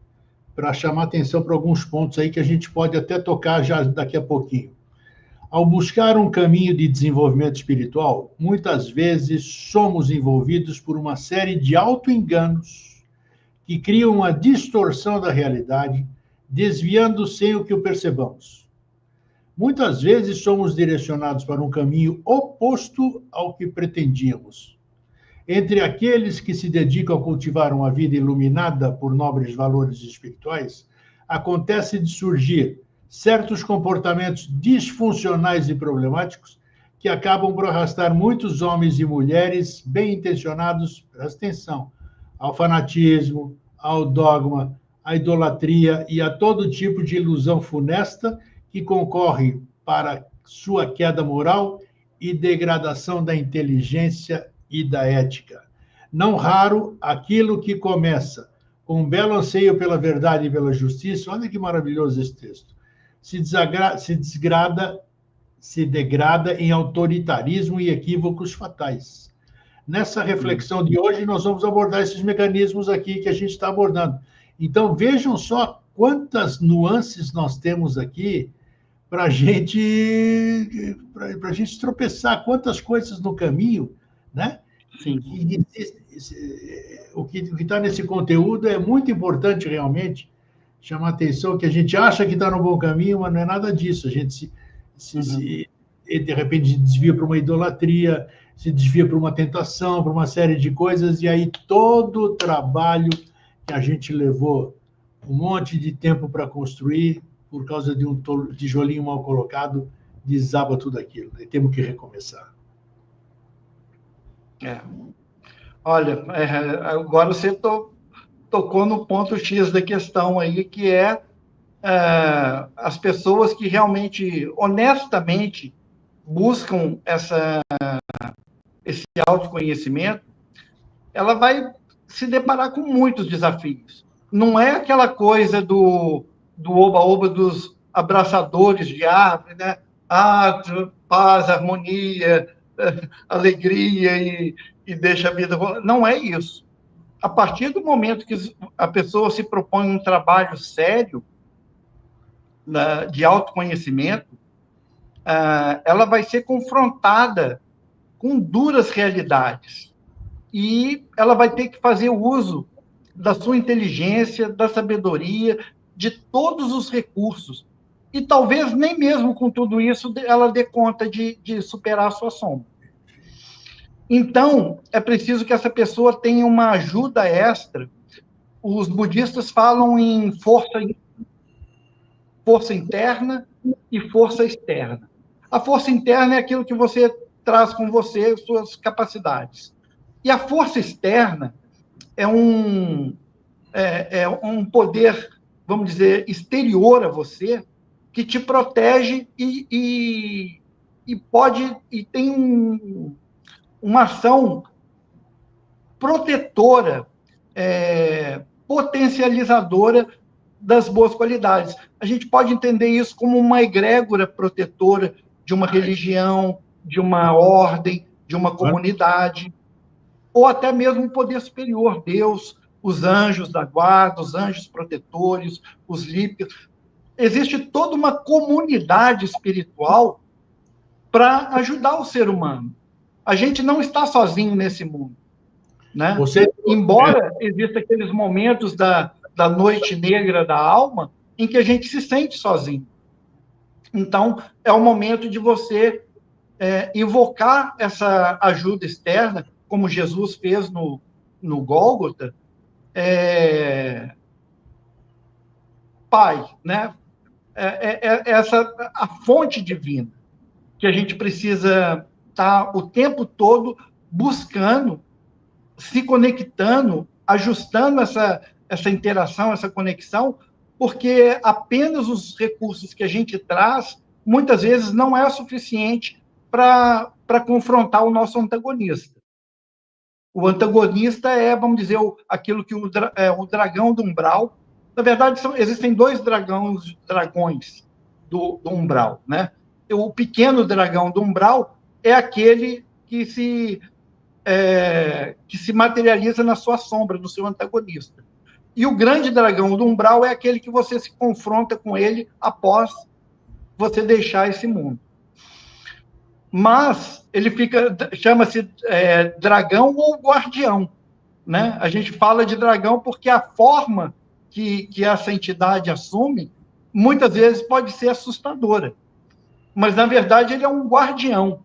para chamar atenção para alguns pontos aí que a gente pode até tocar já daqui a pouquinho. Ao buscar um caminho de desenvolvimento espiritual, muitas vezes somos envolvidos por uma série de auto-enganos que criam uma distorção da realidade, desviando sem o que o percebamos. Muitas vezes somos direcionados para um caminho oposto ao que pretendíamos. Entre aqueles que se dedicam a cultivar uma vida iluminada por nobres valores espirituais, acontece de surgir certos comportamentos disfuncionais e problemáticos que acabam por arrastar muitos homens e mulheres bem intencionados, presta atenção, ao fanatismo, ao dogma, à idolatria e a todo tipo de ilusão funesta que concorre para sua queda moral e degradação da inteligência e da ética. Não raro, aquilo que começa com um belo anseio pela verdade e pela justiça, olha que maravilhoso esse texto, se degrada em autoritarismo e equívocos fatais. Nessa reflexão de hoje, nós vamos abordar esses mecanismos aqui que a gente está abordando. Então, vejam só quantas nuances nós temos aqui para a gente tropeçar, quantas coisas no caminho, né? Sim. O que está nesse conteúdo é muito importante, realmente, chamar a atenção que a gente acha que está no bom caminho, mas não é nada disso. A gente de repente se desvia para uma idolatria, se desvia para uma tentação, para uma série de coisas, e aí todo o trabalho que a gente levou um monte de tempo para construir, por causa de um tijolinho mal colocado, desaba tudo aquilo. E temos que recomeçar. Olha, agora você tocou no ponto X da questão aí, que é as pessoas que realmente, honestamente, buscam esse autoconhecimento, ela vai se deparar com muitos desafios. Não é aquela coisa do oba-oba dos abraçadores de árvore, né? Paz, harmonia, alegria e deixa a vida... Não é isso. A partir do momento que a pessoa se propõe um trabalho sério de autoconhecimento, ela vai ser confrontada com duras realidades. E ela vai ter que fazer uso da sua inteligência, da sabedoria, de todos os recursos. E talvez nem mesmo com tudo isso ela dê conta de superar a sua sombra. Então, é preciso que essa pessoa tenha uma ajuda extra. Os budistas falam em força interna e força externa. A força interna é aquilo que você traz com você, suas capacidades. E a força externa é um poder, vamos dizer, exterior a você, que te protege e tem uma ação protetora, potencializadora das boas qualidades. A gente pode entender isso como uma egrégora protetora de uma religião, de uma ordem, de uma comunidade, ou até mesmo um poder superior, Deus, os anjos da guarda, os anjos protetores, os lípios. Existe toda uma comunidade espiritual para ajudar o ser humano. A gente não está sozinho nesse mundo, né? Embora existam aqueles momentos da noite negra da alma em que a gente se sente sozinho. Então, é o momento de você invocar essa ajuda externa, como Jesus fez no Gólgota, Pai, né? A fonte divina, que a gente precisa estar o tempo todo buscando, se conectando, ajustando essa interação, essa conexão, porque apenas os recursos que a gente traz, muitas vezes, não é suficiente para confrontar o nosso antagonista. O antagonista vamos dizer, aquilo que o dragão do umbral. Na verdade, existem dois dragões do umbral, né? O pequeno dragão do umbral é aquele que se materializa na sua sombra, no seu antagonista. E o grande dragão do umbral é aquele que você se confronta com ele após você deixar esse mundo. Mas ele chama-se dragão ou guardião, né? A gente fala de dragão porque a forma que essa entidade assume, muitas vezes pode ser assustadora. Mas, na verdade, ele é um guardião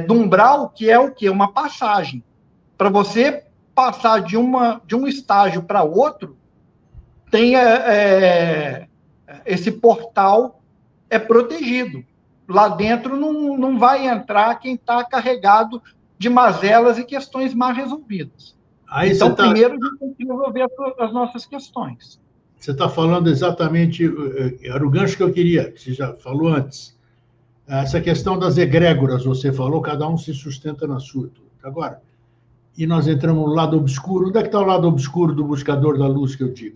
do umbral, que é o quê? Uma passagem. Para você passar de um estágio para outro, tem esse portal protegido. Lá dentro não vai entrar quem está carregado de mazelas e questões mal resolvidas. Então, primeiro, a gente tem que resolver as nossas questões. Você está falando exatamente, era o gancho que eu queria, que você já falou antes. Essa questão das egrégoras, você falou, cada um se sustenta na sua. Agora, e nós entramos no lado obscuro. Onde é que está o lado obscuro do buscador da luz, que eu digo?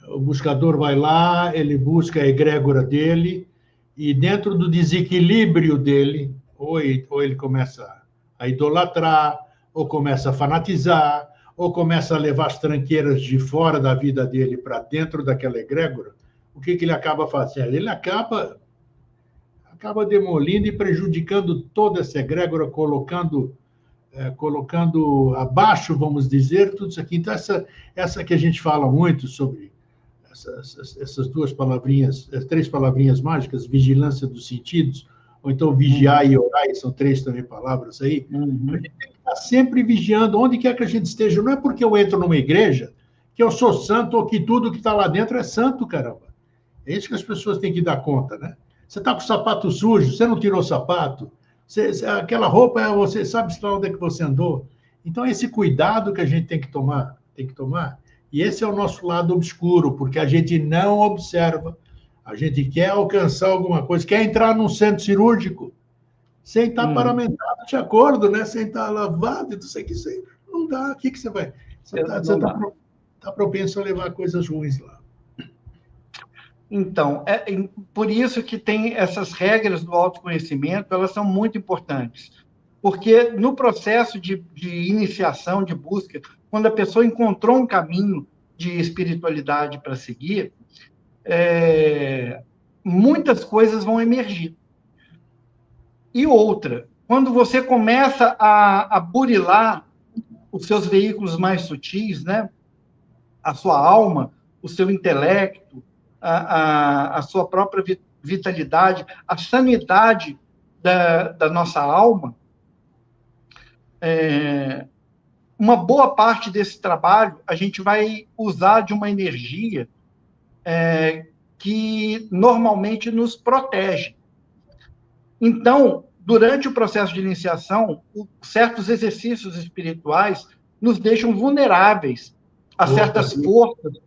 O buscador vai lá, ele busca a egrégora dele, e dentro do desequilíbrio dele, ou ele começa a idolatrar, ou começa a fanatizar, ou começa a levar as tranqueiras de fora da vida dele para dentro daquela egrégora. O que ele acaba fazendo? Ele acaba demolindo e prejudicando toda essa egrégora, colocando abaixo, vamos dizer, tudo isso aqui. Então, essa que a gente fala muito sobre essas duas palavrinhas, três palavrinhas mágicas, vigilância dos sentidos, ou então vigiar e orar, são três também palavras aí. A gente tem que estar sempre vigiando, onde quer que a gente esteja. Não é porque eu entro numa igreja que eu sou santo ou que tudo que está lá dentro é santo, caramba. É isso que as pessoas têm que dar conta, né? Você está com o sapato sujo, você não tirou o sapato, aquela roupa, você sabe onde é que você andou. Então, esse cuidado que a gente tem que tomar. E esse é o nosso lado obscuro, porque a gente não observa, a gente quer alcançar alguma coisa, quer entrar num centro cirúrgico sem estar paramentado de acordo, né? Sem estar lavado, não sei o que sei. Não dá. O que você vai? Você está propenso a levar coisas ruins lá. Então, por isso que tem essas regras do autoconhecimento, elas são muito importantes. Porque no processo de iniciação, de busca, quando a pessoa encontrou um caminho de espiritualidade para seguir, muitas coisas vão emergir. E outra, quando você começa a burilar os seus veículos mais sutis, né? A sua alma, o seu intelecto, a sua própria vitalidade, a sanidade da nossa alma, uma boa parte desse trabalho a gente vai usar de uma energia que normalmente nos protege. Então, durante o processo de iniciação, certos exercícios espirituais nos deixam vulneráveis a certas forças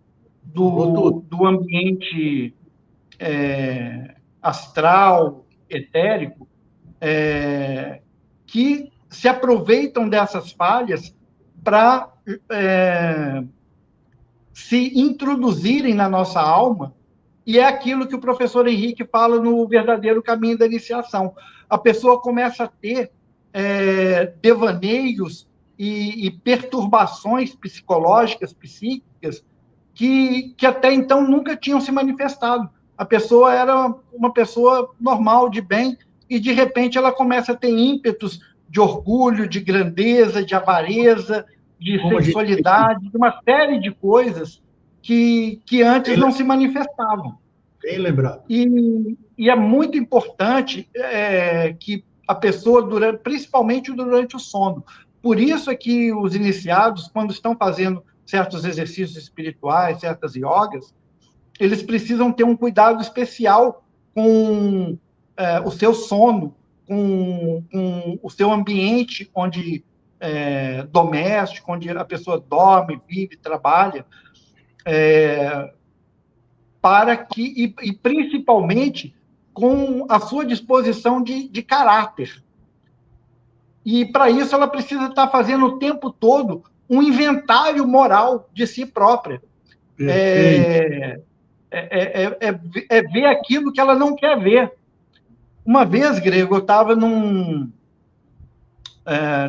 do ambiente astral, etérico, que se aproveitam dessas falhas para se introduzirem na nossa alma, e é aquilo que o professor Henrique fala no verdadeiro caminho da iniciação. A pessoa começa a ter devaneios e perturbações psicológicas, psíquicas, que até então nunca tinham se manifestado. A pessoa era uma pessoa normal, de bem, e de repente ela começa a ter ímpetos de orgulho, de grandeza, de avareza, de sexualidade, de uma série de coisas que antes não se manifestavam. Bem lembrado. E é muito importante que a pessoa, principalmente durante o sono. Por isso é que os iniciados, quando estão fazendo certos exercícios espirituais, certas yogas, eles precisam ter um cuidado especial com o seu sono, com o seu ambiente doméstico, onde a pessoa dorme, vive, trabalha, para que, e principalmente com a sua disposição de caráter. E, para isso, ela precisa estar fazendo o tempo todo um inventário moral de si própria. É ver aquilo que ela não quer ver. Uma vez, Grego, eu estava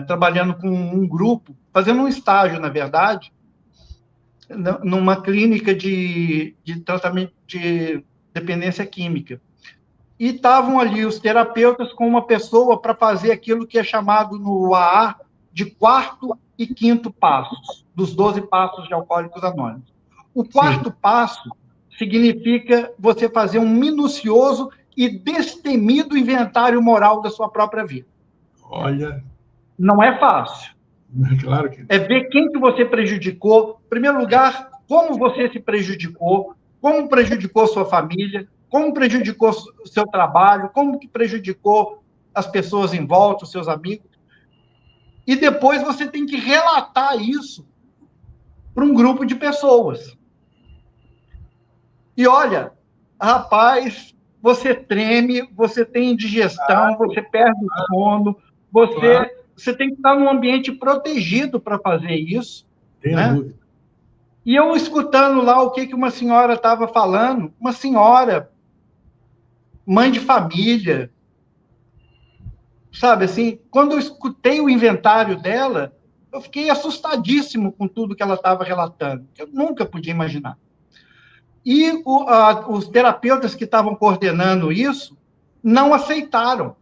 trabalhando com um grupo, fazendo um estágio, na verdade, numa clínica de tratamento de dependência química. E estavam ali os terapeutas com uma pessoa para fazer aquilo que é chamado no AA de 4º e 5º passos, dos 12 passos de Alcoólicos Anônimos. O 4º passo significa você fazer um minucioso e destemido inventário moral da sua própria vida. Olha. Não é fácil. Claro que... É ver quem que você prejudicou. Em primeiro lugar, como você se prejudicou, como prejudicou sua família, como prejudicou o seu trabalho, como que prejudicou as pessoas em volta, os seus amigos. E depois você tem que relatar isso para um grupo de pessoas. E olha, rapaz, você treme, você tem indigestão, você perde o sono, você tem que estar num ambiente protegido para fazer isso. Tenha dúvida. E eu escutando lá o que uma senhora estava falando, uma senhora, mãe de família, sabe assim, quando eu escutei o inventário dela, eu fiquei assustadíssimo com tudo que ela estava relatando, que eu nunca podia imaginar. E os terapeutas que estavam coordenando isso não aceitaram.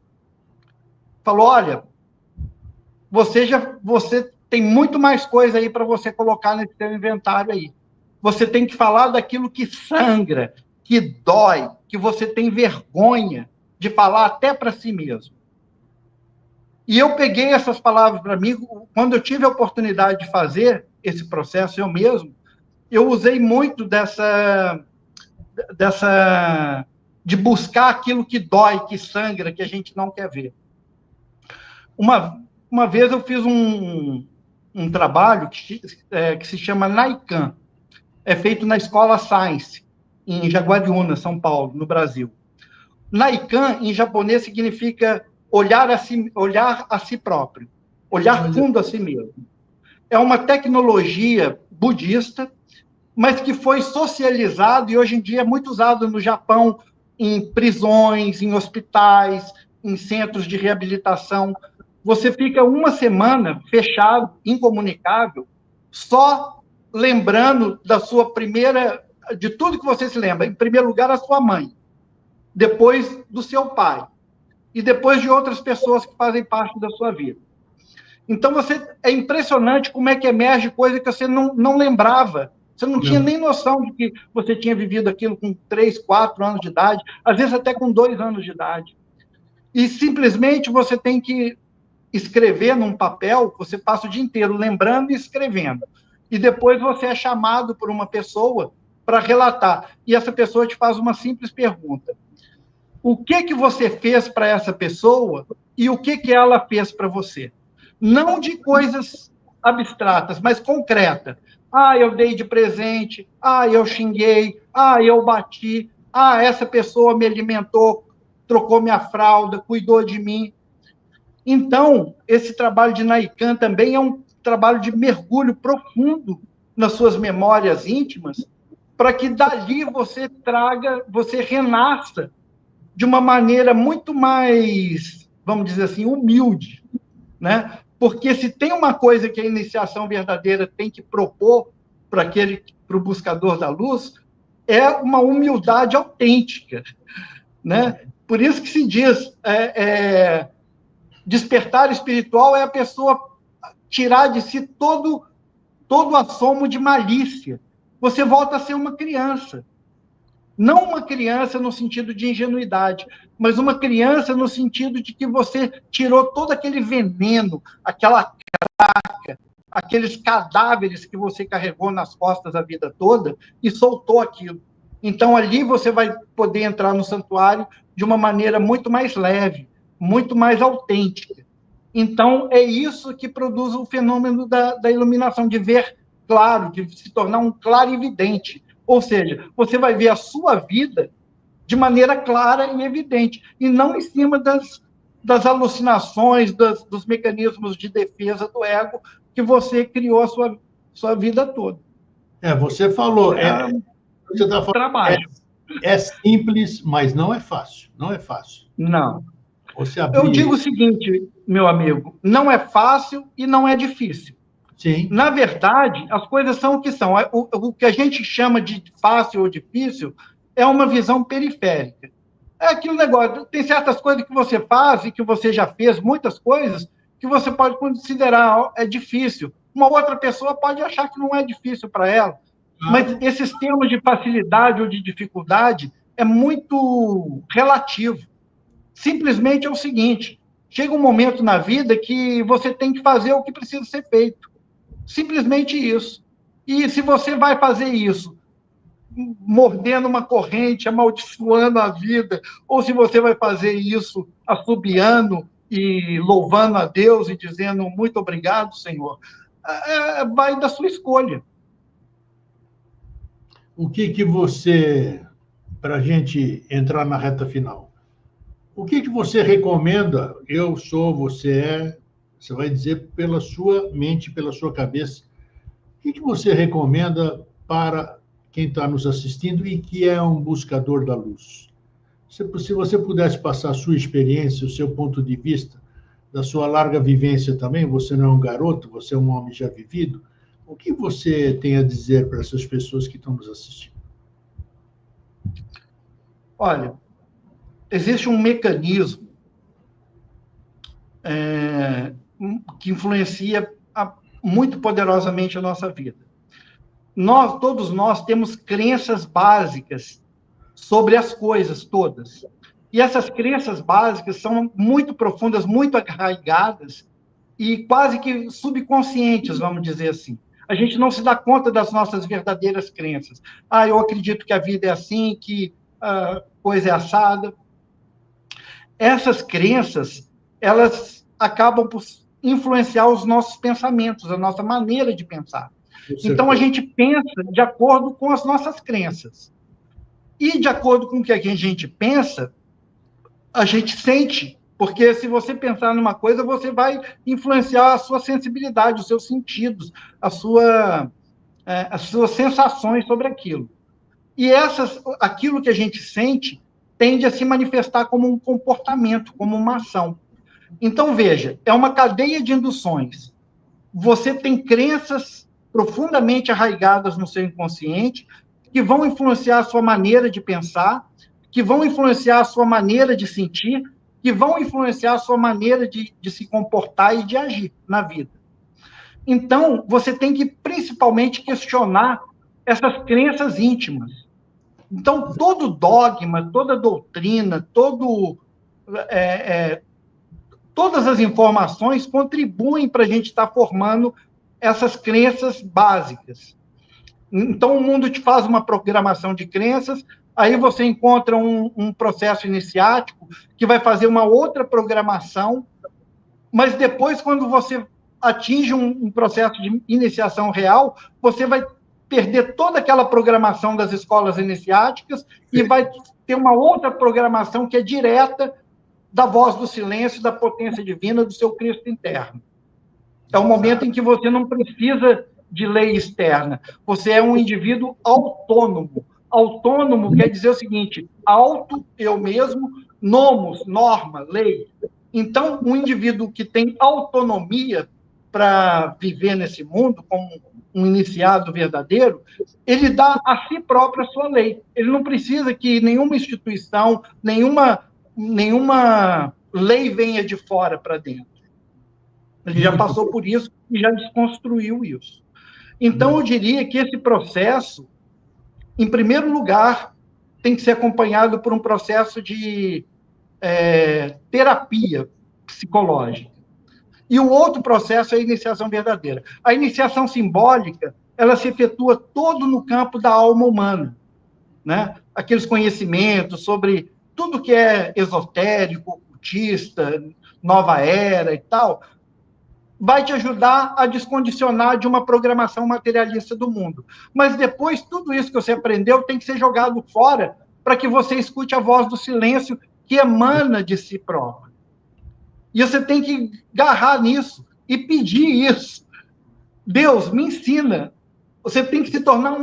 Falou, olha, você tem muito mais coisa aí para você colocar nesse seu inventário aí. Você tem que falar daquilo que sangra, que dói, que você tem vergonha de falar até para si mesmo. E eu peguei essas palavras para mim, quando eu tive a oportunidade de fazer esse processo eu mesmo, eu usei muito de buscar aquilo que dói, que sangra, que a gente não quer ver. Uma vez eu fiz um trabalho que se chama Naikan. É feito na Escola Science, em Jaguariúna, São Paulo, no Brasil. Naikan, em japonês, significa olhar a si próprio, olhar fundo a si mesmo. É uma tecnologia budista, mas que foi socializado e hoje em dia é muito usado no Japão, em prisões, em hospitais, em centros de reabilitação. Você fica uma semana fechado, incomunicável, só lembrando de tudo que você se lembra. Em primeiro lugar, a sua mãe, depois do seu pai, e depois de outras pessoas que fazem parte da sua vida. Então, é impressionante como é que emerge coisa que você não lembrava. Você não tinha nem noção de que você tinha vivido aquilo com 3, 4 anos de idade, às vezes até com 2 anos de idade. E simplesmente você tem que escrever num papel, você passa o dia inteiro lembrando e escrevendo. E depois você é chamado por uma pessoa para relatar. E essa pessoa te faz uma simples pergunta. O que você fez para essa pessoa e o que ela fez para você? Não de coisas abstratas, mas concretas. Eu dei de presente, eu xinguei, eu bati, essa pessoa me alimentou, trocou minha fralda, cuidou de mim. Então, esse trabalho de Naikan também é um trabalho de mergulho profundo nas suas memórias íntimas, para que dali você renasça de uma maneira muito mais, vamos dizer assim, humilde, né? Porque se tem uma coisa que a iniciação verdadeira tem que propor para o buscador da luz, é uma humildade autêntica, né? Por isso que se diz, despertar espiritual é a pessoa tirar de si todo assomo de malícia. Você volta a ser uma criança. Não uma criança no sentido de ingenuidade, mas uma criança no sentido de que você tirou todo aquele veneno, aquela craca, aqueles cadáveres que você carregou nas costas a vida toda e soltou aquilo. Então, ali você vai poder entrar no santuário de uma maneira muito mais leve, muito mais autêntica. Então, é isso que produz o fenômeno da iluminação, de ver claro, de se tornar um clarividente. Ou seja, você vai ver a sua vida de maneira clara e evidente, e não em cima das alucinações, dos mecanismos de defesa do ego que você criou a sua vida toda. Você falou, você está falando, trabalho. É simples, mas não é fácil. Não é fácil. Não. Você abrir... Eu digo o seguinte, meu amigo, não é fácil e não é difícil. Sim. Na verdade, as coisas são o que são. O que a gente chama de fácil ou difícil é uma visão periférica. É aquele negócio, tem certas coisas que você faz e que você já fez, muitas coisas, que você pode considerar difícil. Uma outra pessoa pode achar que não é difícil para ela. Mas esses termos de facilidade ou de dificuldade é muito relativo. Simplesmente é o seguinte, chega um momento na vida que você tem que fazer o que precisa ser feito. Simplesmente isso. E se você vai fazer isso mordendo uma corrente, amaldiçoando a vida, ou se você vai fazer isso assobiando e louvando a Deus e dizendo muito obrigado, Senhor, vai da sua escolha. O que você, para a gente entrar na reta final, o que você recomenda? Eu sou, você vai dizer pela sua mente, pela sua cabeça, o que você recomenda para quem está nos assistindo e que é um buscador da luz? Se você pudesse passar a sua experiência, o seu ponto de vista, da sua larga vivência também, você não é um garoto, você é um homem já vivido, o que você tem a dizer para essas pessoas que estão nos assistindo? Olha, existe um mecanismo que influencia muito poderosamente a nossa vida. Todos nós temos crenças básicas sobre as coisas todas. E essas crenças básicas são muito profundas, muito arraigadas e quase que subconscientes, vamos dizer assim. A gente não se dá conta das nossas verdadeiras crenças. Eu acredito que a vida é assim, que a coisa é assada. Essas crenças, elas acabam por influenciar os nossos pensamentos, a nossa maneira de pensar. Então, a gente pensa de acordo com as nossas crenças. E, de acordo com o que a gente pensa, a gente sente. Porque, se você pensar numa coisa, você vai influenciar a sua sensibilidade, os seus sentidos, as suas sensações sobre aquilo. E aquilo que a gente sente tende a se manifestar como um comportamento, como uma ação. Então, veja, é uma cadeia de induções. Você tem crenças profundamente arraigadas no seu inconsciente, que vão influenciar a sua maneira de pensar, que vão influenciar a sua maneira de sentir, que vão influenciar a sua maneira de se comportar e de agir na vida. Então, você tem que, principalmente, questionar essas crenças íntimas. Então, todo dogma, toda doutrina, todas as informações contribuem para a gente estar formando essas crenças básicas. Então, o mundo te faz uma programação de crenças, aí você encontra um processo iniciático que vai fazer uma outra programação, mas depois, quando você atinge um processo de iniciação real, você vai perder toda aquela programação das escolas iniciáticas e vai ter uma outra programação que é direta da voz do silêncio, da potência divina, do seu Cristo interno. É o momento em que você não precisa de lei externa. Você é um indivíduo autônomo. Autônomo quer dizer o seguinte: auto, eu mesmo, nomos, norma, lei. Então, um indivíduo que tem autonomia para viver nesse mundo, como um iniciado verdadeiro, ele dá a si próprio a sua lei. Ele não precisa que nenhuma instituição, nenhuma lei venha de fora para dentro. Ele já passou por isso e já desconstruiu isso. Então, eu diria que esse processo, em primeiro lugar, tem que ser acompanhado por um processo de terapia psicológica. E o outro processo é a iniciação verdadeira. A iniciação simbólica, ela se efetua todo no campo da alma humana, né? Aqueles conhecimentos sobre tudo que é esotérico, ocultista, nova era e tal, vai te ajudar a descondicionar de uma programação materialista do mundo. Mas depois, tudo isso que você aprendeu tem que ser jogado fora para que você escute a voz do silêncio que emana de si próprio. E você tem que agarrar nisso e pedir isso. Deus, me ensina. Você tem que se tornar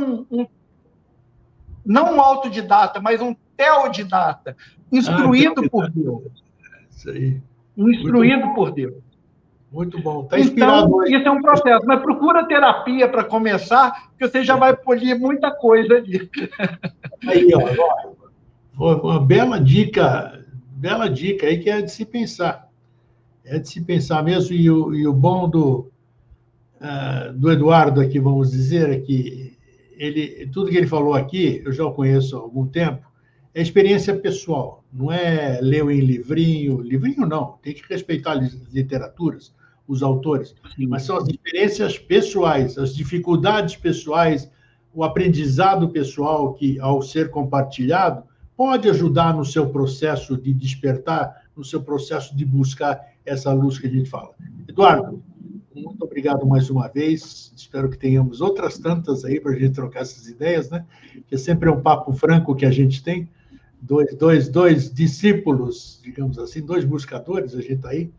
não um autodidata, mas um teodidata, instruído por Deus. Isso aí. Instruído por Deus. Muito bom. Está inspirado. Então, isso é um processo. Mas procura terapia para começar, que você já vai polir muita coisa ali. Aí, ó, uma bela dica aí que é de se pensar. É de se pensar mesmo, e o bom do Eduardo aqui, vamos dizer, é que tudo que ele falou aqui, eu já o conheço há algum tempo, é experiência pessoal, não é ler em livrinho não, tem que respeitar as literaturas, os autores, sim, mas são as experiências pessoais, as dificuldades pessoais, o aprendizado pessoal que, ao ser compartilhado, pode ajudar no seu processo de despertar, no seu processo de buscar essa luz que a gente fala. Eduardo, muito obrigado mais uma vez. Espero que tenhamos outras tantas aí para a gente trocar essas ideias, né? Que sempre é um papo franco que a gente tem. Dois discípulos, digamos assim, dois buscadores, a gente está aí,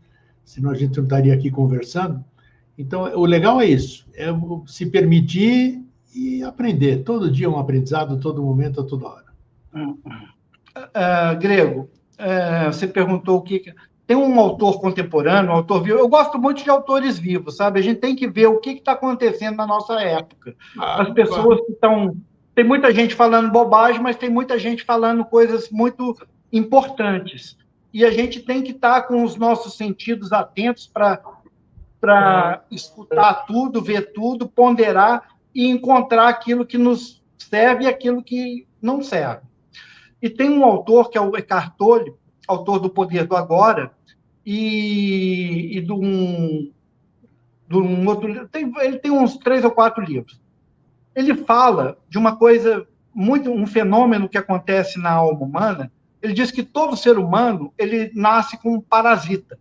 senão a gente não estaria aqui conversando. Então, o legal é isso, é se permitir e aprender. Todo dia é um aprendizado, todo momento, a toda hora. Grego, você perguntou o que... Tem um autor contemporâneo, um autor vivo. Eu gosto muito de autores vivos, sabe? A gente tem que ver o que está acontecendo na nossa época. As pessoas que estão... Tem muita gente falando bobagem, mas tem muita gente falando coisas muito importantes. E a gente tem que estar com os nossos sentidos atentos para escutar tudo, ver tudo, ponderar e encontrar aquilo que nos serve e aquilo que não serve. E tem um autor, que é o Eckhart Tolle, autor do Poder do Agora, e de um outro livro. Ele tem uns 3 ou 4 livros. Ele fala de uma coisa, um fenômeno que acontece na alma humana. Ele diz que todo ser humano ele nasce com um parasita.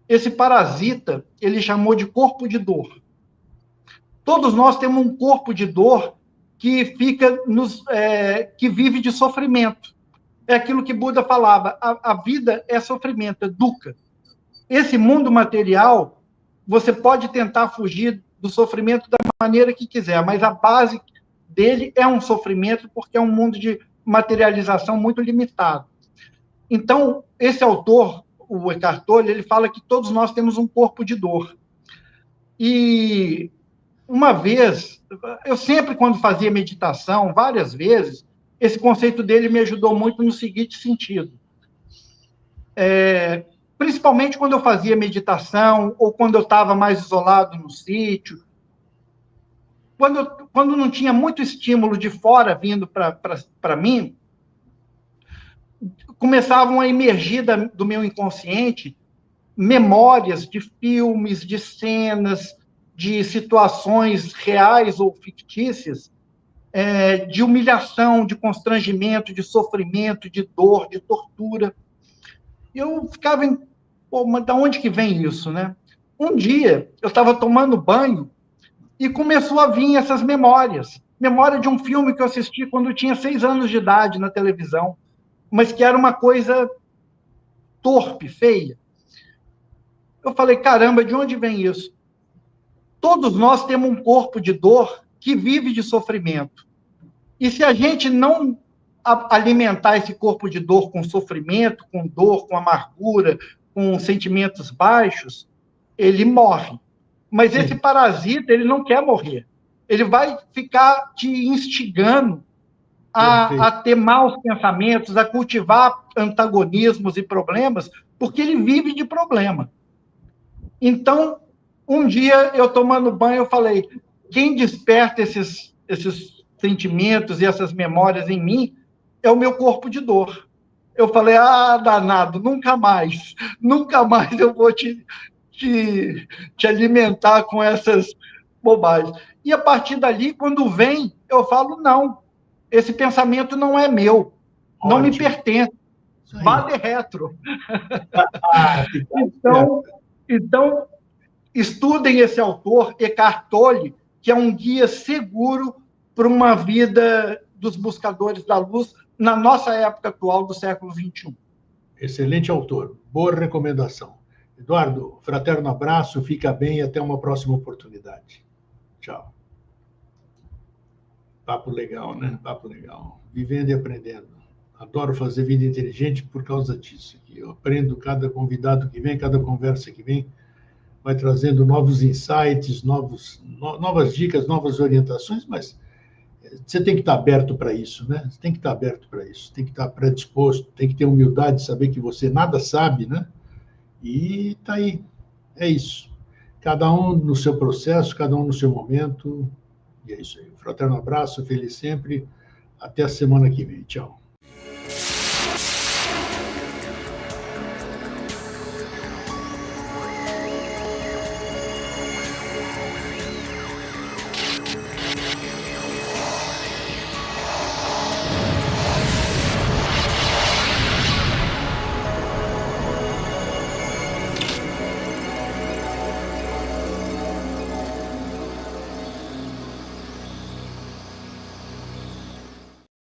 Esse parasita ele chamou de corpo de dor. Todos nós temos um corpo de dor que que vive de sofrimento. É aquilo que Buda falava, a vida é sofrimento, é dukkha. Esse mundo material, você pode tentar fugir do sofrimento da maneira que quiser, mas a base dele é um sofrimento, porque é um mundo de materialização muito limitado. Então, esse autor, o Eckhart Tolle, ele fala que todos nós temos um corpo de dor. E uma vez, eu sempre, quando fazia meditação, várias vezes, esse conceito dele me ajudou muito no seguinte sentido. Principalmente quando eu fazia meditação, ou quando eu estava mais isolado no sítio, quando não tinha muito estímulo de fora vindo para mim, começavam a emergir do meu inconsciente memórias de filmes, de cenas, de situações reais ou fictícias, de humilhação, de constrangimento, de sofrimento, de dor, de tortura. E eu ficava mas de onde que vem isso, né? Um dia, eu estava tomando banho e começou a vir essas memórias. Memória de um filme que eu assisti quando eu tinha 6 anos de idade na televisão, mas que era uma coisa torpe, feia. Eu falei, caramba, de onde vem isso? Todos nós temos um corpo de dor que vive de sofrimento. E se a gente não alimentar esse corpo de dor com sofrimento, com dor, com amargura, com sentimentos baixos, ele morre. Mas esse parasita, ele não quer morrer. Ele vai ficar te instigando a ter maus pensamentos, a cultivar antagonismos e problemas, porque ele vive de problema. Então, um dia, eu tomando banho, eu falei, quem desperta esses sentimentos e essas memórias em mim é o meu corpo de dor. Eu falei, danado, nunca mais eu vou te alimentar com essas bobagens. E a partir dali, quando vem, eu falo, não, esse pensamento não é meu, não me pertence, vale retro. Então, estudem esse autor, Eckhart Tolle, que é um guia seguro para uma vida dos buscadores da luz na nossa época atual do século XXI. Excelente autor, boa recomendação. Eduardo, fraterno abraço, fica bem e até uma próxima oportunidade. Tchau. Papo legal, né? Papo legal. Vivendo e aprendendo. Adoro fazer vida inteligente por causa disso. Eu aprendo cada convidado que vem, cada conversa que vem, vai trazendo novos insights, novas dicas, novas orientações, mas você tem que estar aberto para isso, né? Você tem que estar aberto para isso, tem que estar predisposto, tem que ter humildade de saber que você nada sabe, né? E tá aí, é isso. Cada um no seu processo, cada um no seu momento, e é isso aí. Fraterno abraço, feliz sempre, até a semana que vem. Tchau.